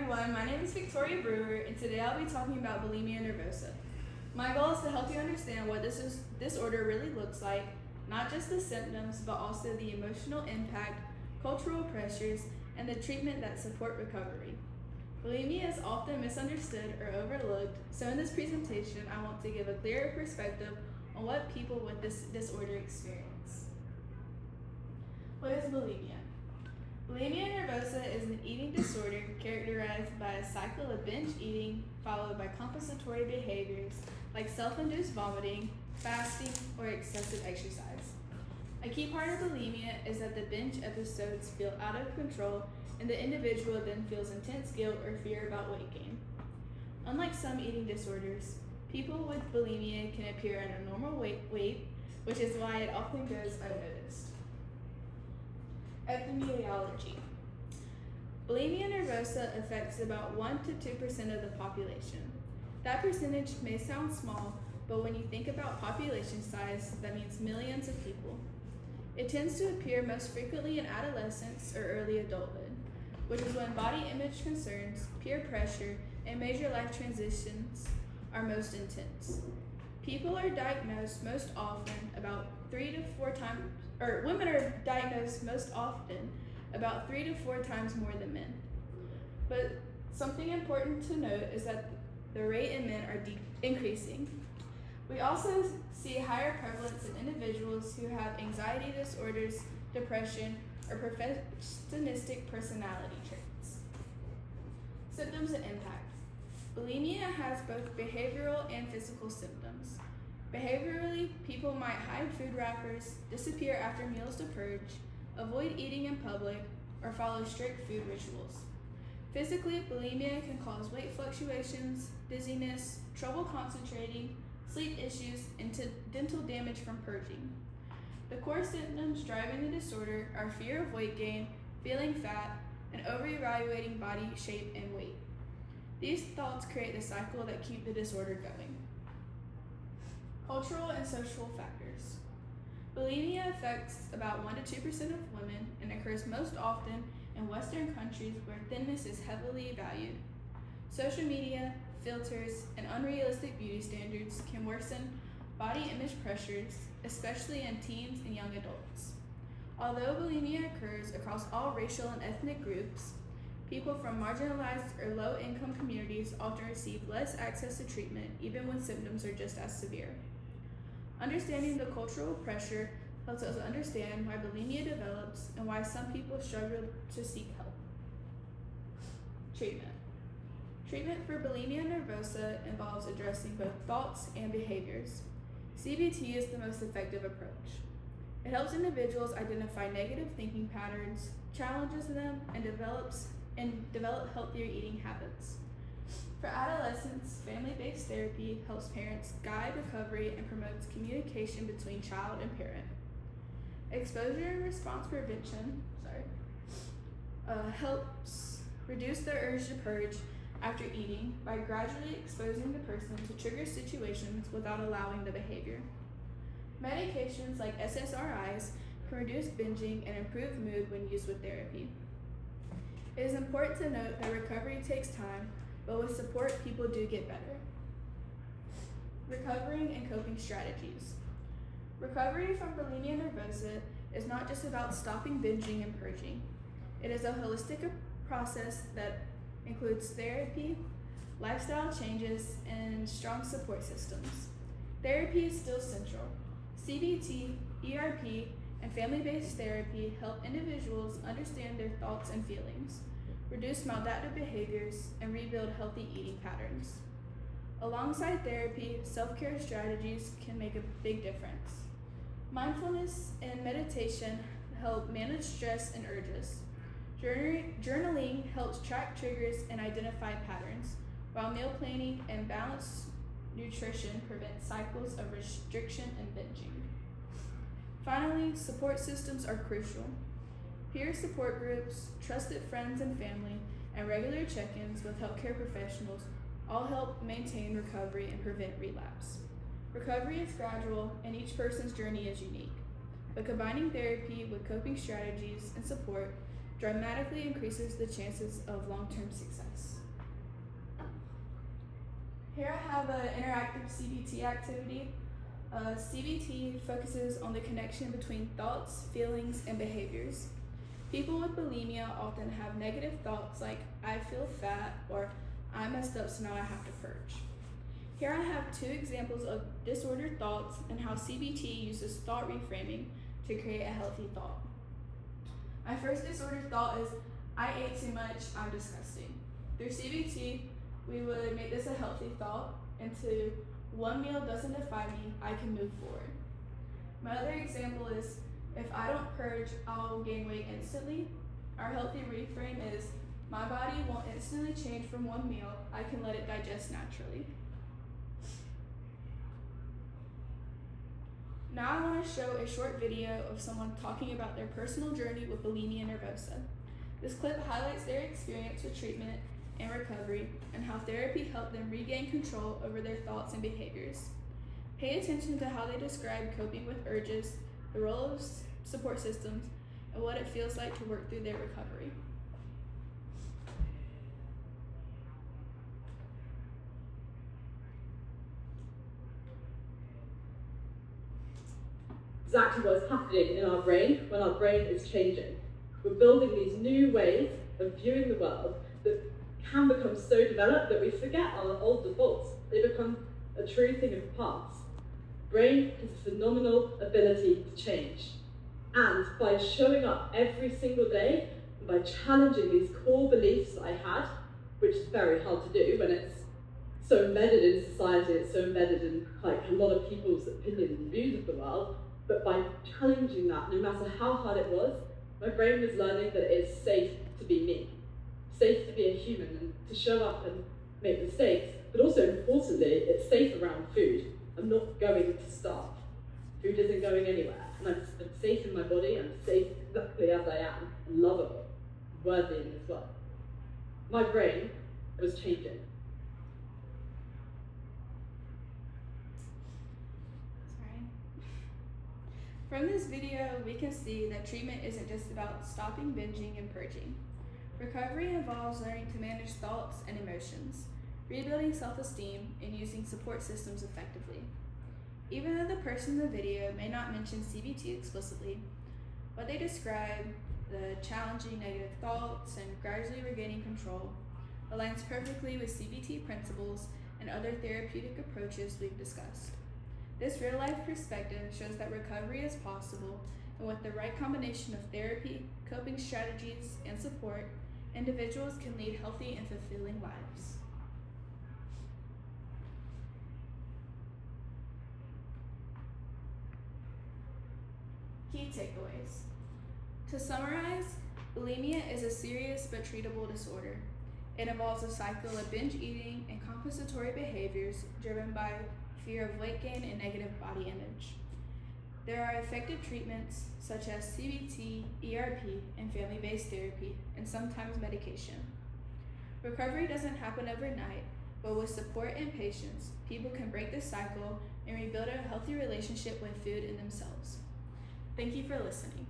everyone, my name is Victoria Brewer, and today I'll be talking about bulimia nervosa. My goal is to help you understand what this disorder really looks like, not just the symptoms, but also the emotional impact, cultural pressures, and the treatment that support recovery. Bulimia is often misunderstood or overlooked, so in this presentation, I want to give a clearer perspective on what people with this disorder experience. What is bulimia? Bulimia nervosa is an eating disorder characterized by a cycle of binge eating followed by compensatory behaviors like self-induced vomiting, fasting, or excessive exercise. A key part of bulimia is that the binge episodes feel out of control and the individual then feels intense guilt or fear about weight gain. Unlike some eating disorders, people with bulimia can appear at a normal weight, which is why it often goes unnoticed. Epidemiology. Bulimia nervosa affects about 1 to 2% of the population. That percentage may sound small, but when you think about population size, that means millions of people. It tends to appear most frequently in adolescence or early adulthood, which is when body image concerns, peer pressure, and major life transitions are most intense. People are diagnosed most often about 3 to 4 times, or women are diagnosed most often about 3 to 4 times more than men. But something important to note is that the rate in men are increasing. We also see higher prevalence in individuals who have anxiety disorders, depression, or perfectionistic personality traits. Symptoms and impact. Bulimia has both behavioral and physical symptoms. Behaviorally, people might hide food wrappers, disappear after meals to purge, avoid eating in public, or follow strict food rituals. Physically, bulimia can cause weight fluctuations, dizziness, trouble concentrating, sleep issues, and dental damage from purging. The core symptoms driving the disorder are fear of weight gain, feeling fat, and over-evaluating body shape and weight. These thoughts create the cycle that keep the disorder going. Cultural and social factors. Bulimia affects about 1 to 2% of women and occurs most often in Western countries where thinness is heavily valued. Social media, filters, and unrealistic beauty standards can worsen body image pressures, especially in teens and young adults. Although bulimia occurs across all racial and ethnic groups, people from marginalized or low-income communities often receive less access to treatment even when symptoms are just as severe. Understanding the cultural pressure helps us understand why bulimia develops and why some people struggle to seek help. Treatment. Treatment for bulimia nervosa involves addressing both thoughts and behaviors. CBT is the most effective approach. It helps individuals identify negative thinking patterns, challenges them, and develop healthier eating habits. For adolescents, family-based therapy helps parents guide recovery and promotes communication between child and parent. Exposure and response prevention helps reduce the urge to purge after eating by gradually exposing the person to trigger situations without allowing the behavior. Medications like SSRIs can reduce binging and improve mood when used with therapy. It is important to note that recovery takes time, but with support, people do get better. Recovering and coping strategies. Recovery from bulimia nervosa is not just about stopping binging and purging. It is a holistic process that includes therapy, lifestyle changes, and strong support systems. Therapy is still central. CBT, ERP, and family-based therapy help individuals understand their thoughts and feelings, reduce maladaptive behaviors, and rebuild healthy eating patterns. Alongside therapy, self-care strategies can make a big difference. Mindfulness and meditation help manage stress and urges. Journaling helps track triggers and identify patterns, while meal planning and balanced nutrition prevent cycles of restriction and binging. Finally, support systems are crucial. Peer support groups, trusted friends and family, and regular check-ins with healthcare professionals all help maintain recovery and prevent relapse. Recovery is gradual, and each person's journey is unique. But combining therapy with coping strategies and support dramatically increases the chances of long-term success. Here I have an interactive CBT activity. CBT focuses on the connection between thoughts, feelings, and behaviors. People with bulimia often have negative thoughts like, I feel fat, or I messed up so now I have to purge. Here I have 2 examples of disordered thoughts and how CBT uses thought reframing to create a healthy thought. My first disordered thought is, I ate too much, I'm disgusting. Through CBT, we would make this a healthy thought into, one meal doesn't define me, I can move forward. My other example is, if I don't purge, I'll gain weight instantly. Our healthy reframe is, my body won't instantly change from one meal, I can let it digest naturally. Now I want to show a short video of someone talking about their personal journey with bulimia nervosa. This clip highlights their experience with treatment and recovery and how therapy helped them regain control over their thoughts and behaviors. Pay attention to how they describe coping with urges, the role of support systems, and what it feels like to work through their recovery. Exactly what's happening in our brain when our brain is changing. We're building these new ways of viewing the world that can become so developed that we forget our old defaults. They become a true thing of the past. Brain has a phenomenal ability to change. And by showing up every single day, and by challenging these core beliefs that I had, which is very hard to do when it's so embedded in society, it's so embedded in like a lot of people's opinions and views of the world, but by challenging that, no matter how hard it was, my brain was learning that it is safe to be me, safe to be a human and to show up and make mistakes, but also importantly, it's safe around food. I'm not going to starve. Food isn't going anywhere, and I'm safe in my body, I'm safe exactly as I am, and lovable, worthy as well. My brain was changing. From this video, we can see that treatment isn't just about stopping binging and purging. Recovery involves learning to manage thoughts and emotions, rebuilding self-esteem, and using support systems effectively. Even though the person in the video may not mention CBT explicitly, what they describe, the challenging negative thoughts and gradually regaining control, aligns perfectly with CBT principles and other therapeutic approaches we've discussed. This real-life perspective shows that recovery is possible, and with the right combination of therapy, coping strategies, and support, individuals can lead healthy and fulfilling lives. Key takeaways. To summarize, bulimia is a serious but treatable disorder. It involves a cycle of binge eating and compensatory behaviors driven by fear of weight gain and negative body image. There are effective treatments such as CBT, ERP, and family-based therapy, and sometimes medication. Recovery doesn't happen overnight, but with support and patience, people can break this cycle and rebuild a healthy relationship with food and themselves. Thank you for listening.